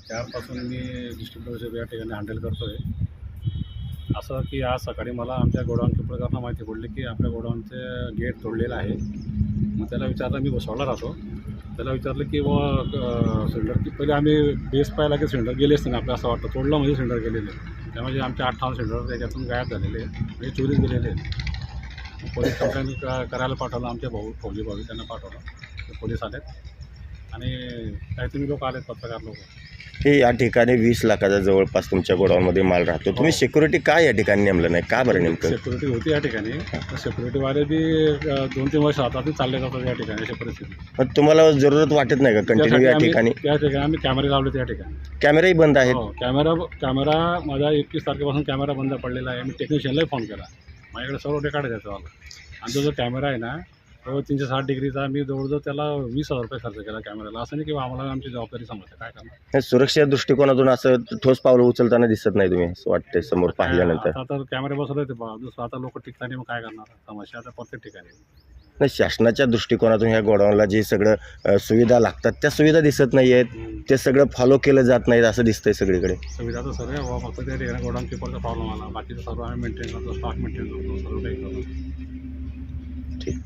4 पासून मी डिस्ट्रिक्ट या ठिकाणी हँडल करतो आहे. असं की आज सकाळी मला आमच्या गोडाऊन कीपरकडनं माहिती पडली की आपल्या गोडाऊनचे गेट तोडलेलं आहे. मग त्याला विचारलं, मी भुसावळला राहतो. त्याला विचारलं की सिलेंडर की पहिले आम्ही बेस पाहिला की सिलेंडर गेलेच नाही. आपल्याला असं वाटतं तोडलं म्हणजे सिलेंडर गेलेले. त्यामध्ये आमचे 58 सिलेंडर त्याच्यातून गायब झालेले आहेत, म्हणजे चोरीस गेलेले आहेत. पोलीस कंप्लेंट करायला पाठवलं. आमचे फौजी भाऊ त्यांना पाठवलं. ते पोलीस आलेत आणि काहीतरी लोक आलेत, पत्रकार लोक. हे या ठिकाणी 20 लाखाचा जवळपास तुमच्या गोडाऊनमध्ये माल राहतो. तुम्ही सिक्युरिटी काय या ठिकाणी नेमलं नाही का बरं नेमकं? सिक्युरिटी होती या ठिकाणी. तर सिक्युरिटीवाले बी 2-3 वर्ष राहतात, चालले जातात या ठिकाणी. अशी परिस्थिती. पण तुम्हाला जरूरत वाटत नाही का कंटिन्यू या ठिकाणी? त्या ठिकाणी आम्ही कॅमेरे लावले त्या ठिकाणी. कॅमेराही बंद आहेत. हो, कॅमेरा माझा 21 तारखेपासून कॅमेरा बंद पडलेला आहे. मी टेक्निशियनलाही फोन केला. माझ्याकडे सर्व रेकॉर्ड आहे त्याचा. आणि जो कॅमेरा आहे ना, तो 360 डिग्रीचा. मी जवळजवळ त्याला 20,000 रुपये खर्च केला कॅमेराला. असं नाही किंवा आम्हाला आमची जबाबदारी समजते, काय करणार. सुरक्षा दृष्टिकोनातून असं ठोस पावलं उचलताना दिसत नाही तुम्ही, असं वाटतंय समोर पाहिल्यानंतर? आता तर कॅमेरे बसवले ते दुसरं. आता लोक टिकताना मग काय करणार. समस्या आता प्रत्येक ठिकाणी. नाही, शासनाच्या दृष्टिकोनातून ह्या गोडाऊनला जे सगळं सुविधा लागतात त्या सुविधा दिसत नाही आहेत. ते सगळं फॉलो केलं जात नाहीत असं दिसतंय सगळीकडे. सुविधा तर सर्व आहे, फक्त त्या ठिकाणी गोडाऊन कीपरचा प्रॉब्लेम आला. बाकीचं सर्व आम्ही मेंटेन करतो, स्टॉक मेंटेन करतो, सर्व काही करतो. ठीक.